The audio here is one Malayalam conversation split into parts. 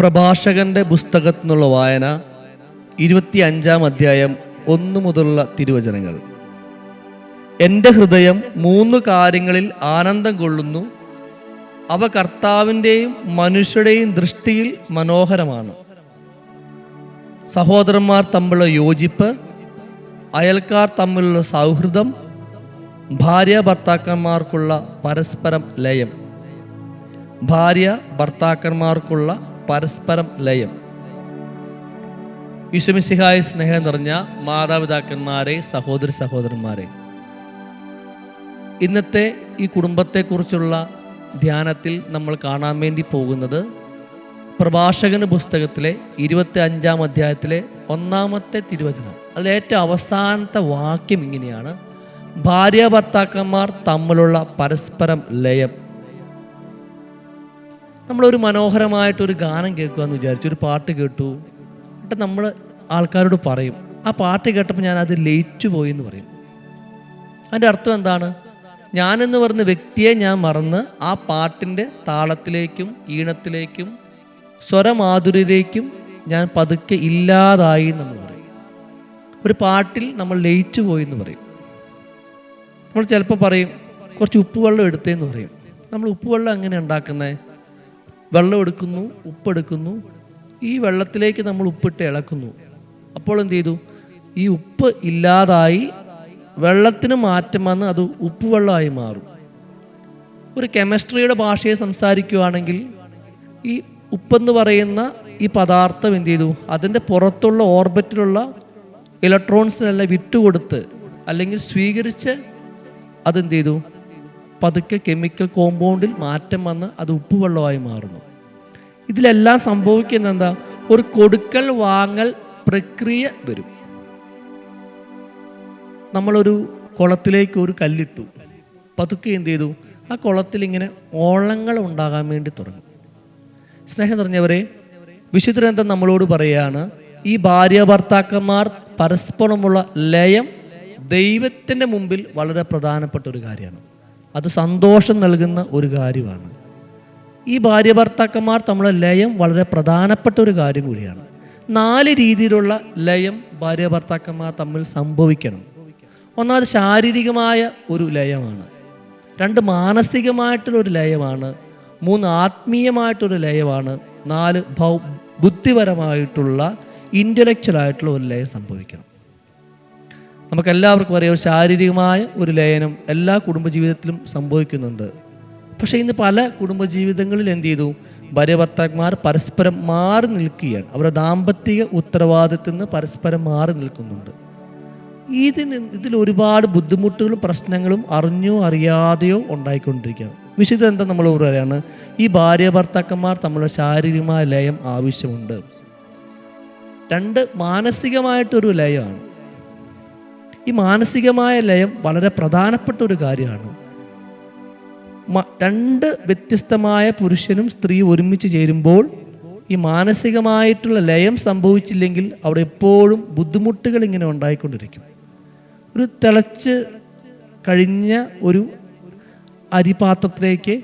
പ്രഭാഷകന്റെ പുസ്തകത്തിൽ നിന്നുള്ള വായന 25-ാം അധ്യായം 1 മുതലുള്ള തിരുവചനങ്ങൾ. എൻ്റെ ഹൃദയം 3 കാര്യങ്ങളിൽ ആനന്ദം കൊള്ളുന്നു. അവ കർത്താവിൻ്റെയും മനുഷ്യരുടെയും ദൃഷ്ടിയിൽ മനോഹരമാണ്. സഹോദരന്മാർ തമ്മിലുള്ള യോജിപ്പ്, അയൽക്കാർ തമ്മിലുള്ള സൗഹൃദം, ഭാര്യ ഭർത്താക്കന്മാർക്കുള്ള പരസ്പരം ലയം. ഭാര്യ ഭർത്താക്കന്മാർക്കുള്ള പരസ്പരം ലയം. ഈശോമിശിഹായ സ്നേഹം നിറഞ്ഞ മാതാപിതാക്കന്മാരെ, സഹോദരി സഹോദരന്മാരെ, ഇന്നത്തെ ഈ കുടുംബത്തെക്കുറിച്ചുള്ള ധ്യാനത്തിൽ നമ്മൾ കാണാൻ വേണ്ടി പോകുന്നത് പ്രഭാഷകന് പുസ്തകത്തിലെ 25-ാം അധ്യായത്തിലെ 1-ാമത്തെ തിരുവചനം. അതിലേറ്റവും അവസാനത്തെ വാക്യം ഇങ്ങനെയാണ്: ഭാര്യ ഭർത്താക്കന്മാർ തമ്മിലുള്ള പരസ്പരം ലയം. നമ്മളൊരു മനോഹരമായിട്ടൊരു ഗാനം കേൾക്കുകയെന്ന് വിചാരിച്ചു, ഒരു പാട്ട് കേട്ടു. എന്നിട്ട് നമ്മൾ ആൾക്കാരോട് പറയും, ആ പാട്ട് കേട്ടപ്പോൾ ഞാൻ അത് ലയിച്ചു പോയി എന്ന് പറയും. അതിൻ്റെ അർത്ഥം എന്താണ്? ഞാനെന്ന് പറഞ്ഞ വ്യക്തിയെ ഞാൻ മറന്ന് ആ പാട്ടിൻ്റെ താളത്തിലേക്കും ഈണത്തിലേക്കും സ്വരമാധുര്യയിലേക്കും ഞാൻ പതുക്കെ ഇല്ലാതായി എന്ന് പറയും. ഒരു പാട്ടിൽ നമ്മൾ ലയിച്ചു പോയി എന്ന് പറയും. നമ്മൾ ചിലപ്പോൾ പറയും കുറച്ച് ഉപ്പുവെള്ളം എടുത്തേന്ന് പറയും. നമ്മൾ ഉപ്പുവെള്ളം എങ്ങനെ ഉണ്ടാക്കുന്നത്? വെള്ളം എടുക്കുന്നു, ഉപ്പെടുക്കുന്നു, ഈ വെള്ളത്തിലേക്ക് നമ്മൾ ഉപ്പിട്ട് ഇളക്കുന്നു. അപ്പോൾ എന്ത് ചെയ്തു? ഈ ഉപ്പ് ഇല്ലാതായി വെള്ളത്തിന് മാറ്റം വന്ന് അത് ഉപ്പുവെള്ളമായി മാറും. ഒരു കെമിസ്ട്രിയുടെ ഭാഷയെ സംസാരിക്കുകയാണെങ്കിൽ ഈ ഉപ്പെന്ന് പറയുന്ന ഈ പദാർത്ഥം എന്ത് ചെയ്തു? അതിൻ്റെ പുറത്തുള്ള ഓർബിറ്റിലുള്ള ഇലക്ട്രോൺസിനെല്ലാം വിട്ടുകൊടുത്ത് അല്ലെങ്കിൽ സ്വീകരിച്ച് അതെന്ത് ചെയ്തു? പതുക്കെ കെമിക്കൽ കോമ്പൗണ്ടിൽ മാറ്റം വന്ന് അത് ഉപ്പുവെള്ളമായി മാറുന്നു. ഇതിലെല്ലാം സംഭവിക്കുന്ന എന്താ? ഒരു കൊടുക്കൽ വാങ്ങൽ പ്രക്രിയ വരും. നമ്മളൊരു കുളത്തിലേക്ക് ഒരു കല്ലിട്ടു, പതുക്കെ എന്ത് ചെയ്തു? ആ കുളത്തിൽ ഇങ്ങനെ ഓളങ്ങൾ ഉണ്ടാകാൻ വേണ്ടി തുടങ്ങും. സ്നേഹം നിറഞ്ഞവരെ, വിശുദ്ധ ഗ്രന്ഥം നമ്മളോട് പറയുകയാണ്, ഈ ഭാര്യ ഭർത്താക്കന്മാർ പരസ്പരമുള്ള ലയം ദൈവത്തിൻ്റെ മുമ്പിൽ വളരെ പ്രധാനപ്പെട്ട ഒരു കാര്യമാണ്. അത് സന്തോഷം നൽകുന്ന ഒരു കാര്യമാണ്. ഈ ഭാര്യ ഭർത്താക്കന്മാർ തമ്മിലുള്ള ലയം വളരെ പ്രധാനപ്പെട്ട ഒരു കാര്യം കൂടിയാണ്. 4 രീതിയിലുള്ള ലയം ഭാര്യ ഭർത്താക്കന്മാർ തമ്മിൽ സംഭവിക്കണം. ഒന്നാമത് ശാരീരികമായ ഒരു ലയമാണ്. 2 മാനസികമായിട്ടുള്ളൊരു ലയമാണ്. 3 ആത്മീയമായിട്ടൊരു ലയമാണ്. 4 ബുദ്ധിപരമായിട്ടുള്ള ഇൻ്റലക്ച്വലായിട്ടുള്ള ഒരു ലയം സംഭവിക്കണം. നമുക്കെല്ലാവർക്കും അറിയാം, ശാരീരികമായ ഒരു ലയനം എല്ലാ കുടുംബജീവിതത്തിലും സംഭവിക്കുന്നുണ്ട്. പക്ഷേ ഇന്ന് പല കുടുംബജീവിതങ്ങളിൽ എന്ത് ചെയ്തു? ഭാര്യ ഭർത്താക്കന്മാർ പരസ്പരം മാറി നിൽക്കുകയാണ്. അവരുടെ ദാമ്പത്തിക ഉത്തരവാദിത്തത്തിൽ നിന്ന് പരസ്പരം മാറി നിൽക്കുന്നുണ്ട്. ഇതിൽ ഒരുപാട് ബുദ്ധിമുട്ടുകളും പ്രശ്നങ്ങളും അറിഞ്ഞോ അറിയാതെയോ ഉണ്ടായിക്കൊണ്ടിരിക്കുകയാണ്. വിശുദ്ധ എന്താ നമ്മൾ പറയുകയാണ്? ഈ ഭാര്യ ഭർത്താക്കന്മാർ തമ്മിലുള്ള ശാരീരികമായ ലയം ആവശ്യമുണ്ട്. 2 മാനസികമായിട്ടൊരു ലയമാണ്. ഈ മാനസികമായ ലയം വളരെ പ്രധാനപ്പെട്ട ഒരു കാര്യമാണ്. 2 വ്യത്യസ്തമായ പുരുഷനും സ്ത്രീയും ഒരുമിച്ച് ചേരുമ്പോൾ ഈ മാനസികമായിട്ടുള്ള ലയം സംഭവിച്ചില്ലെങ്കിൽ അവിടെ എപ്പോഴും ബുദ്ധിമുട്ടുകൾ ഇങ്ങനെ ഉണ്ടായിക്കൊണ്ടിരിക്കും. ഒരു തിളച്ച് കഴിഞ്ഞ ഒരു അരിപാത്രത്തിലേക്ക്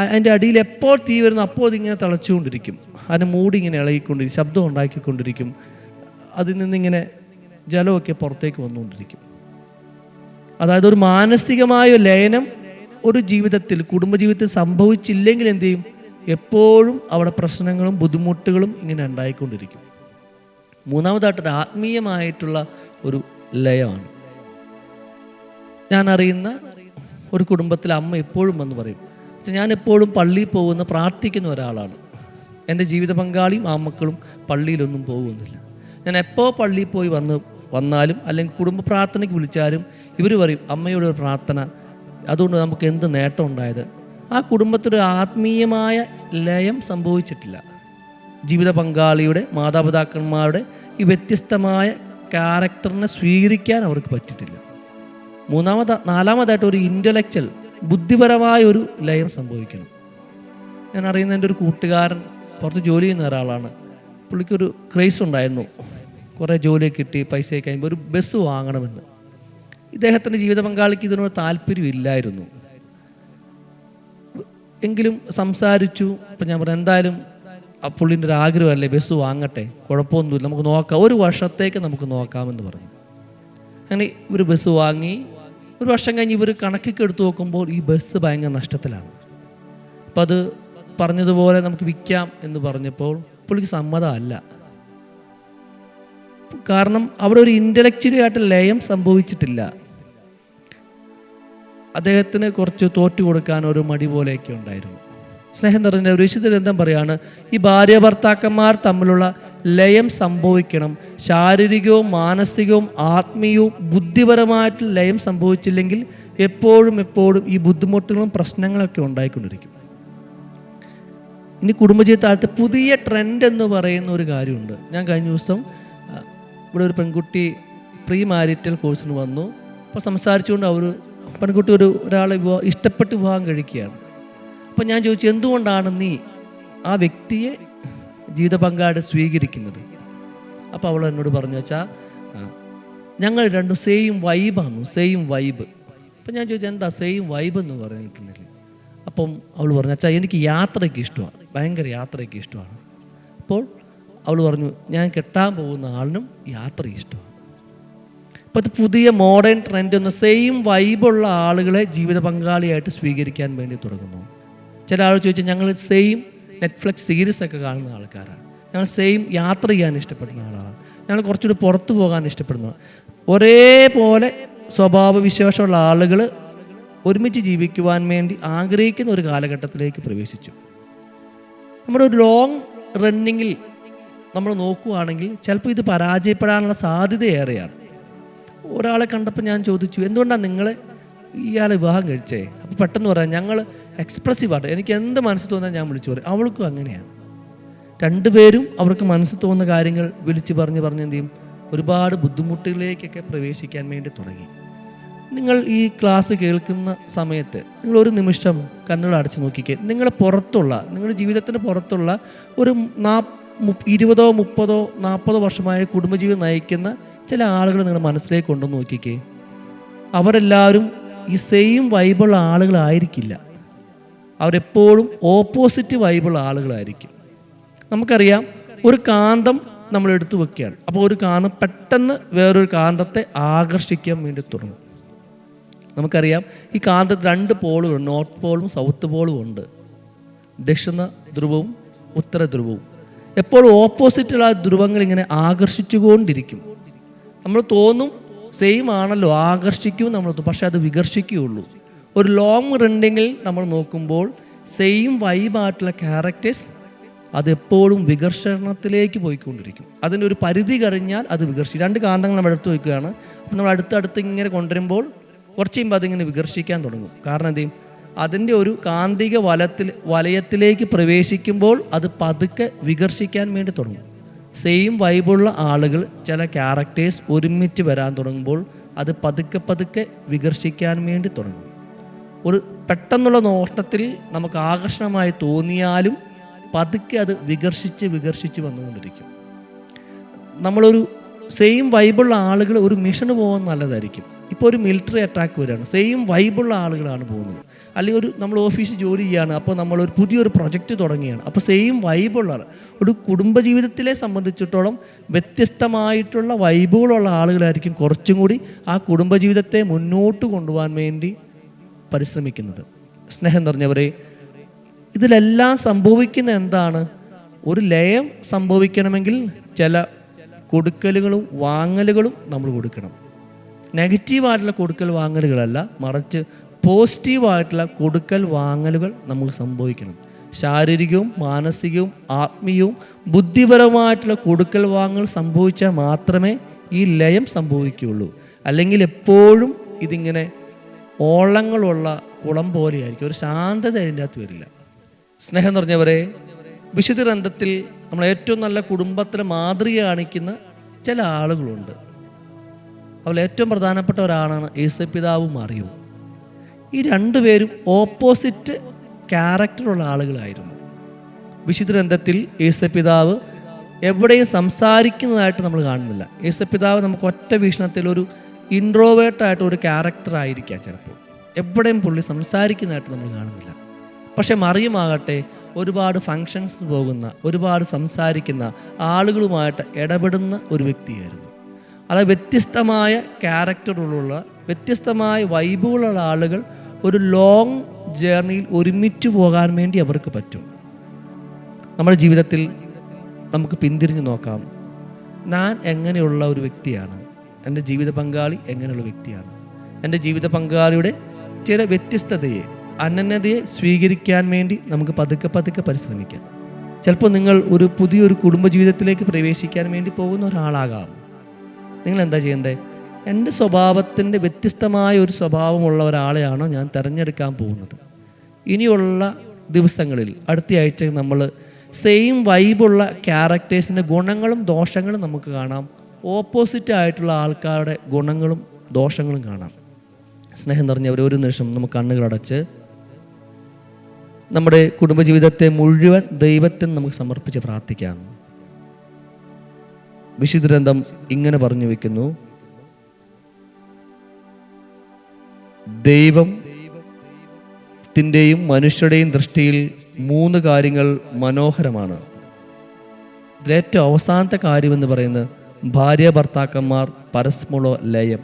അതിൻ്റെ അടിയിൽ എപ്പോൾ തീ വരുന്നു അപ്പോൾ അതിങ്ങനെ തിളച്ചുകൊണ്ടിരിക്കും. അതിന് മൂടി ഇങ്ങനെ ഇളകിക്കൊണ്ടിരിക്കും, ശബ്ദം ഉണ്ടാക്കിക്കൊണ്ടിരിക്കും. അതിൽ നിന്നിങ്ങനെ ജലമൊക്കെ പുറത്തേക്ക് വന്നുകൊണ്ടിരിക്കും. അതായത് ഒരു മാനസികമായ ലയനം ഒരു ജീവിതത്തിൽ, കുടുംബജീവിതത്തിൽ സംഭവിച്ചില്ലെങ്കിൽ എന്ത് ചെയ്യും? എപ്പോഴും അവിടെ പ്രശ്നങ്ങളും ബുദ്ധിമുട്ടുകളും ഇങ്ങനെ ഉണ്ടായിക്കൊണ്ടിരിക്കും. 3-ാമതായിട്ടൊരു ആത്മീയമായിട്ടുള്ള ഒരു ലയമാണ്. ഞാൻ അറിയുന്ന ഒരു കുടുംബത്തിലെ അമ്മ എപ്പോഴും വന്ന് പറയും, ഞാൻ എപ്പോഴും പള്ളിയിൽ പോകുന്ന പ്രാർത്ഥിക്കുന്ന ഒരാളാണ്. എൻ്റെ ജീവിത പങ്കാളിയും ആ മക്കളും പള്ളിയിലൊന്നും പോകുന്നില്ല. ഞാൻ എപ്പോൾ പള്ളിയിൽ പോയി വന്നാലും അല്ലെങ്കിൽ കുടുംബ പ്രാർത്ഥനയ്ക്ക് വിളിച്ചാലും ഇവർ പറയും, അമ്മയുടെ ഒരു പ്രാർത്ഥന, അതുകൊണ്ട് നമുക്ക് എന്ത് നേട്ടം ഉണ്ടായത്? ആ കുടുംബത്തിലൊരു ആത്മീയമായ ലയം സംഭവിച്ചിട്ടില്ല. ജീവിത പങ്കാളിയുടെ, മാതാപിതാക്കന്മാരുടെ ഈ വ്യത്യസ്തമായ ക്യാരക്ടറിനെ സ്വീകരിക്കാൻ അവർക്ക് പറ്റിയിട്ടില്ല. 4-ാമതായിട്ട് ഒരു ഇൻ്റലക്ച്വൽ, ബുദ്ധിപരമായ ഒരു ലയം സംഭവിക്കണം. ഞാൻ അറിയുന്ന എൻ്റെ ഒരു കൂട്ടുകാരൻ പുറത്ത് ജോലി ചെയ്യുന്ന ഒരാളാണ്. പുള്ളിക്കൊരു ക്രേസ് ഉണ്ടായിരുന്നു, കുറേ ജോലിയൊക്കെ കിട്ടി, പൈസയൊക്കെ കഴിയുമ്പോൾ ഒരു ബസ് വാങ്ങണമെന്ന്. ഇദ്ദേഹത്തിൻ്റെ ജീവിത പങ്കാളിക്ക് ഇതിനോട് താല്പര്യമില്ലായിരുന്നു. എങ്കിലും സംസാരിച്ചു. അപ്പം ഞാൻ പറഞ്ഞു, എന്തായാലും പുള്ളിൻ്റെ ഒരു ആഗ്രഹമല്ലേ ബസ് വാങ്ങട്ടെ, കുഴപ്പമൊന്നുമില്ല, നമുക്ക് നോക്കാം, 1 വർഷത്തേക്ക് നമുക്ക് നോക്കാമെന്ന് പറഞ്ഞു. അങ്ങനെ ഇവർ ബസ് വാങ്ങി. 1 വർഷം കഴിഞ്ഞ് ഇവർ കണക്കൊക്കെ എടുത്ത് നോക്കുമ്പോൾ ഈ ബസ് ഭയങ്കര നഷ്ടത്തിലാണ്. അപ്പം അത് പറഞ്ഞതുപോലെ നമുക്ക് വിൽക്കാം എന്ന് പറഞ്ഞപ്പോൾ പുള്ളിക്ക് സമ്മതമല്ല. കാരണം അവിടെ ഒരു ഇൻ്റലക്ച്വലി ആയിട്ട് ലയം സംഭവിച്ചിട്ടില്ല. അദ്ദേഹത്തിന് കുറച്ച് തോറ്റു കൊടുക്കാൻ ഒരു മടി പോലെയൊക്കെ ഉണ്ടായിരുന്നു. സ്നേഹം നിറഞ്ഞ ഒരു വിശുദ്ധ ഗ്രന്ഥം പറയാണ്, ഈ ഭാര്യ ഭർത്താക്കന്മാർ തമ്മിലുള്ള ലയം സംഭവിക്കണം. ശാരീരികവും മാനസികവും ആത്മീയവും ബുദ്ധിപരമായിട്ടുള്ള ലയം സംഭവിച്ചില്ലെങ്കിൽ എപ്പോഴും ഈ ബുദ്ധിമുട്ടുകളും പ്രശ്നങ്ങളൊക്കെ ഉണ്ടായിക്കൊണ്ടിരിക്കും. ഇനി കുടുംബജീവിതത്തെ പുതിയ ട്രെൻഡ് എന്ന് പറയുന്ന ഒരു കാര്യമുണ്ട്. ഞാൻ കഴിഞ്ഞ ദിവസം ഇവിടെ ഒരു പെൺകുട്ടി പ്രീ മാരിറ്റൽ കോഴ്സിന് വന്നു. അപ്പോൾ സംസാരിച്ചുകൊണ്ട് പെൺകുട്ടി ഒരാളെ ഇഷ്ടപ്പെട്ട് വിവാഹം കഴിക്കുകയാണ്. അപ്പം ഞാൻ ചോദിച്ചു, എന്തുകൊണ്ടാണ് നീ ആ വ്യക്തിയെ ജീവിത പങ്കാളി സ്വീകരിക്കുന്നത്? അപ്പോൾ അവൾ എന്നോട് പറഞ്ഞു, വെച്ചാൽ ഞങ്ങൾ രണ്ടും സെയിം വൈബാന്നു, സെയിം വൈബ്. അപ്പം ഞാൻ ചോദിച്ചു, എന്താ സെയിം വൈബ് എന്ന് പറഞ്ഞിട്ടുണ്ടെങ്കിൽ? അപ്പം അവൾ പറഞ്ഞു, വെച്ചാൽ എനിക്ക് യാത്രയ്ക്ക് ഇഷ്ടമാണ്, ഭയങ്കര യാത്രയ്ക്ക് ഇഷ്ടമാണ്. അപ്പോൾ അവൾ പറഞ്ഞു, ഞാൻ കെട്ടാൻ പോകുന്ന ആളിനും യാത്ര ഇഷ്ടമാണ്. അപ്പോൾ അത് പുതിയ മോഡേൺ ട്രെൻഡ് ഒന്ന് സെയിം വൈബുള്ള ആളുകളെ ജീവിത പങ്കാളിയായിട്ട് സ്വീകരിക്കാൻ വേണ്ടി തുടങ്ങുന്നു. ചില ആൾ ചോദിച്ചാൽ ഞങ്ങൾ സെയിം നെറ്റ്ഫ്ലിക്സ് സീരീസ് ഒക്കെ കാണുന്ന ആൾക്കാരാണ്, ഞങ്ങൾ സെയിം യാത്ര ചെയ്യാൻ ഇഷ്ടപ്പെടുന്ന ആളാണ്, ഞങ്ങൾ കുറച്ചുകൂടി പുറത്തു പോകാൻ ഇഷ്ടപ്പെടുന്ന, ഒരേപോലെ സ്വഭാവ വിശേഷമുള്ള ആളുകൾ ഒരുമിച്ച് ജീവിക്കുവാൻ വേണ്ടി ആഗ്രഹിക്കുന്ന ഒരു കാലഘട്ടത്തിലേക്ക് പ്രവേശിച്ചു. നമ്മുടെ ഒരു ലോങ് റണ്ണിങ്ങിൽ നമ്മൾ നോക്കുകയാണെങ്കിൽ ചിലപ്പോൾ ഇത് പരാജയപ്പെടാനുള്ള സാധ്യത ഏറെയാണ്. ഒരാളെ കണ്ടപ്പോൾ ഞാൻ ചോദിച്ചു, എന്തുകൊണ്ടാണ് നിങ്ങൾ ഇയാളെ വിവാഹം കഴിച്ചേ? അപ്പോൾ പെട്ടെന്ന് പറയാം, ഞങ്ങൾ എക്സ്പ്രസീവായിട്ട് എനിക്ക് എന്ത് മനസ്സിൽ തോന്നാൻ ഞാൻ വിളിച്ചു പറയും. അവൾക്കും അങ്ങനെയാണ്. രണ്ടുപേരും അവർക്ക് മനസ്സിൽ തോന്നുന്ന കാര്യങ്ങൾ വിളിച്ച് പറഞ്ഞ് എന്ത് ചെയ്യും, ഒരുപാട് ബുദ്ധിമുട്ടുകളിലേക്കൊക്കെ പ്രവേശിക്കാൻ വേണ്ടി തുടങ്ങി. നിങ്ങൾ ഈ ക്ലാസ് കേൾക്കുന്ന സമയത്ത് നിങ്ങൾ ഒരു നിമിഷം കണ്ണുകൾ അടച്ചു നോക്കിക്കേ. നിങ്ങളുടെ ജീവിതത്തിന് പുറത്തുള്ള ഒരു 20, 30, 40 വർഷമായ കുടുംബജീവിതം നയിക്കുന്ന ചില ആളുകൾ നിങ്ങൾ മനസ്സിലേക്ക് കൊണ്ടുവന്ന് നോക്കിക്കേ. അവരെല്ലാവരും ഈ സെയിം വൈബുള്ള ആളുകളായിരിക്കില്ല. അവരെപ്പോഴും ഓപ്പോസിറ്റ് വൈബുള്ള ആളുകളായിരിക്കും. നമുക്കറിയാം, ഒരു കാന്തം നമ്മൾ എടുത്തു വെക്കുകയാണ്. അപ്പോൾ ഒരു കാന്തം പെട്ടെന്ന് വേറൊരു കാന്തത്തെ ആകർഷിക്കാൻ വേണ്ടി തുടങ്ങും. നമുക്കറിയാം, ഈ കാന്തത്തിൽ 2 പോളുകളുണ്ട്, നോർത്ത് പോളും സൗത്ത് പോളും ഉണ്ട്, ദക്ഷിണ ധ്രുവവും ഉത്തര ധ്രുവവും. എപ്പോഴും ഓപ്പോസിറ്റുള്ള ധ്രുവങ്ങൾ ഇങ്ങനെ ആകർഷിച്ചുകൊണ്ടിരിക്കും. നമ്മൾ തോന്നും സെയിം ആണല്ലോ, ആകർഷിക്കും നമ്മൾ തോന്നും, പക്ഷെ അത് വികർഷിക്കുകയുള്ളൂ. ഒരു ലോങ് റണ്ണിങ്ങിൽ നമ്മൾ നോക്കുമ്പോൾ സെയിം വൈബായിട്ടുള്ള ക്യാരക്ടേഴ്സ് അതെപ്പോഴും വികർഷണത്തിലേക്ക് പോയിക്കൊണ്ടിരിക്കും. അതിൻ്റെ ഒരു പരിധി കഴിഞ്ഞാൽ അത് വികർഷിക്കും. 2 കാന്തങ്ങൾ നമ്മൾ എടുത്ത് വയ്ക്കുകയാണ്. അപ്പം നമ്മൾ അടുത്തടുത്ത് ഇങ്ങനെ കൊണ്ടുവരുമ്പോൾ കുറച്ച് കഴിയുമ്പോൾ അതിങ്ങനെ വികർഷിക്കാൻ തുടങ്ങും. കാരണം എന്ത് ചെയ്യും, അതിൻ്റെ ഒരു കാന്തിക വലയത്തിലേക്ക് പ്രവേശിക്കുമ്പോൾ അത് പതുക്കെ വികർഷിക്കാൻ വേണ്ടി തുടങ്ങും. സെയിം വൈബുള്ള ആളുകൾ, ചില ക്യാരക്ടേഴ്സ് ഒരുമിച്ച് വരാൻ തുടങ്ങുമ്പോൾ അത് പതുക്കെ വികർഷിക്കാൻ വേണ്ടി തുടങ്ങും. ഒരു പെട്ടെന്നുള്ള നോട്ടത്തിൽ നമുക്ക് ആകർഷണമായി തോന്നിയാലും പതുക്കെ അത് വികർഷിച്ച് വന്നുകൊണ്ടിരിക്കും. നമ്മളൊരു സെയിം വൈബുള്ള ആളുകൾ ഒരു മിഷന് പോകാൻ നല്ലതായിരിക്കും. ഇപ്പോൾ ഒരു മിലിറ്ററി അറ്റാക്ക് വരികയാണ്, സെയിം വൈബുള്ള ആളുകളാണ് പോകുന്നത്. അല്ലെങ്കിൽ നമ്മൾ ഓഫീസിൽ ജോലി ചെയ്യുകയാണ്, അപ്പോൾ നമ്മളൊരു പുതിയൊരു പ്രൊജക്റ്റ് തുടങ്ങുകയാണ്, അപ്പോൾ സെയിം വൈബുള്ള ഒരു കുടുംബജീവിതത്തിലെ സംബന്ധിച്ചിടത്തോളം വ്യത്യസ്തമായിട്ടുള്ള വൈബുകളുള്ള ആളുകളായിരിക്കും കുറച്ചും കൂടി ആ കുടുംബജീവിതത്തെ മുന്നോട്ട് കൊണ്ടുപോകാൻ വേണ്ടി പരിശ്രമിക്കുന്നത്. സ്നേഹം നിറഞ്ഞവരെ, ഇതിലെല്ലാം സംഭവിക്കുന്ന എന്താണ്? ഒരു ലയം സംഭവിക്കണമെങ്കിൽ ചില കൊടുക്കലുകളും വാങ്ങലുകളും നമ്മൾ കൊടുക്കണം. നെഗറ്റീവായിട്ടുള്ള കൊടുക്കൽ വാങ്ങലുകളല്ല, മറിച്ച് പോസിറ്റീവായിട്ടുള്ള കൊടുക്കൽ വാങ്ങലുകൾ നമുക്ക് സംഭവിക്കണം. ശാരീരികവും മാനസികവും ആത്മീയവും ബുദ്ധിപരമായിട്ടുള്ള കൊടുക്കൽ വാങ്ങൽ സംഭവിച്ചാൽ മാത്രമേ ഈ ലയം സംഭവിക്കുകയുള്ളൂ. അല്ലെങ്കിൽ എപ്പോഴും ഇതിങ്ങനെ ഓളങ്ങളുള്ള കുളം പോലെയായിരിക്കും, ഒരു ശാന്തത അതിൻ്റെ അകത്ത് വരില്ല. സ്നേഹം നിറഞ്ഞവരെ, വിശുദ്ധ ഗ്രന്ഥത്തിൽ നമ്മൾ ഏറ്റവും നല്ല കുടുംബത്തിലെ മാതൃക കാണിക്കുന്ന ചില ആളുകളുണ്ട്. അവൾ ഏറ്റവും പ്രധാനപ്പെട്ട ഒരാളാണ് യേശുപിതാവും മറിയവും. ഈ 2 പേരും ഓപ്പോസിറ്റ് ക്യാരക്ടറുള്ള ആളുകളായിരുന്നു. വിശുദ്ധ ഗ്രന്ഥത്തിൽ യേശുപിതാവ് എവിടെയും സംസാരിക്കുന്നതായിട്ട് നമ്മൾ കാണുന്നില്ല. യേശുപിതാവ് നമുക്ക് ഒറ്റ വീക്ഷണത്തിൽ ഒരു ഇൻട്രോവേർട്ടായിട്ട് ഒരു ക്യാരക്ടർ ആയിരിക്കാം ചിലപ്പോൾ. എവിടെയും പുള്ളി സംസാരിക്കുന്നതായിട്ട് നമ്മൾ കാണുന്നില്ല. പക്ഷെ മറിയമാകട്ടെ ഒരുപാട് ഫങ്ഷൻസ് പോകുന്ന, ഒരുപാട് സംസാരിക്കുന്ന, ആളുകളുമായിട്ട് ഇടപെടുന്ന ഒരു വ്യക്തിയായിരുന്നു. അതായത് വ്യത്യസ്തമായ ക്യാരക്ടറുള്ള, വ്യത്യസ്തമായ വൈബുകളുള്ള ആളുകൾ ഒരു ലോങ് ജേർണിയിൽ ഒരുമിച്ച് പോകാൻ വേണ്ടി അവർക്ക് പറ്റും. നമ്മുടെ ജീവിതത്തിൽ നമുക്ക് പിന്തിരിഞ്ഞ് നോക്കാം, ഞാൻ എങ്ങനെയുള്ള ഒരു വ്യക്തിയാണ്, എൻ്റെ ജീവിത പങ്കാളി എങ്ങനെയുള്ള വ്യക്തിയാണ്. എൻ്റെ ജീവിത പങ്കാളിയുടെ ചില വ്യത്യസ്തതയെ, അനന്യതയെ സ്വീകരിക്കാൻ വേണ്ടി നമുക്ക് പതുക്കെ പതുക്കെ പരിശ്രമിക്കാം. ചിലപ്പോൾ നിങ്ങൾ ഒരു പുതിയൊരു കുടുംബജീവിതത്തിലേക്ക് പ്രവേശിക്കാൻ വേണ്ടി പോകുന്ന ഒരാളാകാം. നിങ്ങൾ എന്താ ചെയ്യേണ്ടത്? എൻ്റെ സ്വഭാവത്തിൻ്റെ വ്യത്യസ്തമായ ഒരു സ്വഭാവമുള്ള ഒരാളെയാണോ ഞാൻ തിരഞ്ഞെടുക്കാൻ പോകുന്നത്? ഇനിയുള്ള ദിവസങ്ങളിൽ, അടുത്ത ആഴ്ച നമ്മൾ സെയിം വൈബുള്ള ക്യാരക്ടേഴ്സിൻ്റെ ഗുണങ്ങളും ദോഷങ്ങളും നമുക്ക് കാണാം. ഓപ്പോസിറ്റ് ആയിട്ടുള്ള ആൾക്കാരുടെ ഗുണങ്ങളും ദോഷങ്ങളും കാണാം. സ്നേഹം നിറഞ്ഞവർ, ഒരു നിമിഷം നമുക്ക് കണ്ണുകളടച്ച് നമ്മുടെ കുടുംബജീവിതത്തെ മുഴുവൻ ദൈവത്തിന് നമുക്ക് സമർപ്പിച്ച് പ്രാർത്ഥിക്കാം. വിശുദ്ധ ഗ്രന്ഥം ഇങ്ങനെ പറഞ്ഞു വെക്കുന്നു, ദൈവത്തിൻ്റെയും മനുഷ്യരുടെയും ദൃഷ്ടിയിൽ 3 കാര്യങ്ങൾ മനോഹരമാണ്. ഇതിലേറ്റവും അവസാനത്തെ കാര്യമെന്ന് പറയുന്നത് ഭാര്യ ഭർത്താക്കന്മാർ പരസ്പര ലയം.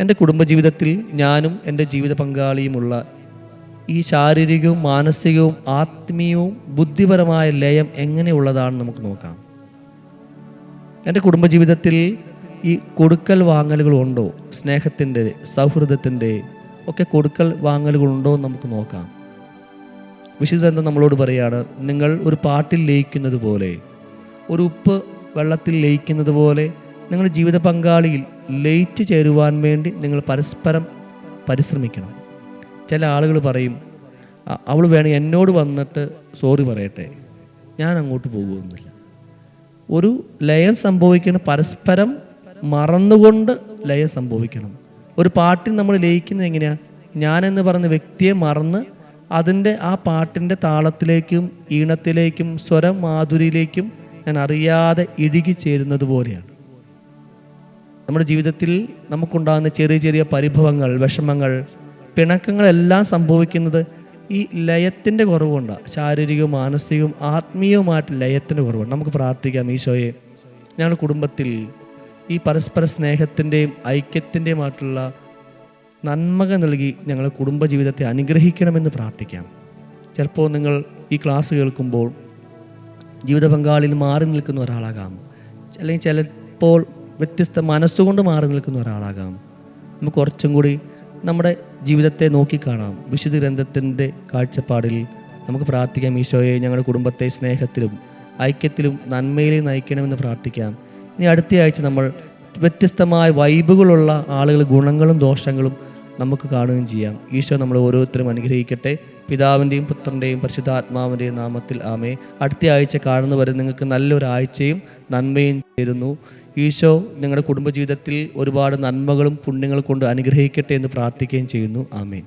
എൻ്റെ കുടുംബജീവിതത്തിൽ ഞാനും എൻ്റെ ജീവിത പങ്കാളിയുമുള്ള ഈ ശാരീരികവും മാനസികവും ആത്മീയവും ബുദ്ധിപരമായ ലയം എങ്ങനെയുള്ളതാണെന്ന് നമുക്ക് നോക്കാം. എൻ്റെ കുടുംബജീവിതത്തിൽ ഈ കൊടുക്കൽ വാങ്ങലുകളുണ്ടോ? സ്നേഹത്തിൻ്റെ, സൗഹൃദത്തിൻ്റെ ഒക്കെ കൊടുക്കൽ വാങ്ങലുകളുണ്ടോ എന്ന് നമുക്ക് നോക്കാം. വിശുദ്ധ ഗ്രന്ഥം നമ്മളോട് പറയാണ്, നിങ്ങൾ ഒരു പാട്ടിൽ ലയിക്കുന്നത് പോലെ, ഒരു ഉപ്പ് വെള്ളത്തിൽ ലയിക്കുന്നത് പോലെ നിങ്ങളുടെ ജീവിത പങ്കാളിയിൽ ലയിച്ചു ചേരുവാൻ വേണ്ടി നിങ്ങൾ പരസ്പരം പരിശ്രമിക്കണം. ചില ആളുകൾ പറയും, അവൾ വേണമെങ്കിൽ എന്നോട് വന്നിട്ട് സോറി പറയട്ടെ, ഞാൻ അങ്ങോട്ട് പോകുമെന്നില്ല. ഒരു ലയം സംഭവിക്കണം, പരസ്പരം മറന്നുകൊണ്ട് ലയം സംഭവിക്കണം. ഒരു പാട്ടിൽ നമ്മൾ ലയിക്കുന്നത് എങ്ങനെയാണ്? ഞാനെന്ന് പറയുന്ന വ്യക്തിയെ മറന്ന് അതിൻ്റെ ആ പാട്ടിൻ്റെ താളത്തിലേക്കും ഈണത്തിലേക്കും സ്വരം മാധുരിയിലേക്കും ഞാൻ അറിയാതെ ഇഴുകി ചേരുന്നത് പോലെയാണ്. നമ്മുടെ ജീവിതത്തിൽ നമുക്കുണ്ടാകുന്ന ചെറിയ ചെറിയ പരിഭവങ്ങൾ, വിഷമങ്ങൾ, പിണക്കങ്ങളെല്ലാം സംഭവിക്കുന്നത് ഈ ലയത്തിൻ്റെ കുറവുകൊണ്ടാണ്. ശാരീരികവും മാനസികവും ആത്മീയവുമായിട്ട് ലയത്തിൻ്റെ കുറവുണ്ട്. നമുക്ക് പ്രാർത്ഥിക്കാം, ഈശോയെ, ഞങ്ങളുടെ കുടുംബത്തിൽ ഈ പരസ്പര സ്നേഹത്തിൻ്റെയും ഐക്യത്തിൻ്റെയുമായിട്ടുള്ള നന്മകൾ നൽകി ഞങ്ങളുടെ കുടുംബജീവിതത്തെ അനുഗ്രഹിക്കണമെന്ന് പ്രാർത്ഥിക്കാം. ചിലപ്പോൾ നിങ്ങൾ ഈ ക്ലാസ് കേൾക്കുമ്പോൾ ജീവിത പങ്കാളിയിൽ മാറി നിൽക്കുന്ന ഒരാളാകാം, അല്ലെങ്കിൽ ചിലപ്പോൾ വ്യത്യസ്ത മനസ്സുകൊണ്ട് മാറി നിൽക്കുന്ന ഒരാളാകാം. നമുക്ക് കുറച്ചും കൂടി നമ്മുടെ ജീവിതത്തെ നോക്കിക്കാണാം. വിശുദ്ധ ഗ്രന്ഥത്തിൻ്റെ കാഴ്ചപ്പാടിൽ നമുക്ക് പ്രാർത്ഥിക്കാം, ഈശോയെ, ഞങ്ങളുടെ കുടുംബത്തെ സ്നേഹത്തിലും ഐക്യത്തിലും നന്മയിലും നയിക്കണമെന്ന് പ്രാർത്ഥിക്കാം. ഇനി അടുത്ത ആഴ്ച നമ്മൾ വ്യത്യസ്തമായ വൈബുകളുള്ള ആളുകൾ ഗുണങ്ങളും ദോഷങ്ങളും നമുക്ക് കാണുകയും ചെയ്യാം. ഈശോ നമ്മൾ ഓരോരുത്തരും അനുഗ്രഹിക്കട്ടെ. പിതാവിൻ്റെയും പുത്രൻ്റെയും പരിശുദ്ധാത്മാവിൻ്റെയും നാമത്തിൽ ആമേ. അടുത്ത ആഴ്ച കാണുന്നവരെ നിങ്ങൾക്ക് നല്ലൊരാഴ്ചയും നന്മയും ചേരുന്നു. ഈശോ നിങ്ങളുടെ കുടുംബജീവിതത്തിൽ ഒരുപാട് നന്മകളും പുണ്യങ്ങളും കൊണ്ട് അനുഗ്രഹിക്കട്ടെ എന്ന് പ്രാർത്ഥിക്കുകയും ചെയ്യുന്നു. ആമേൻ.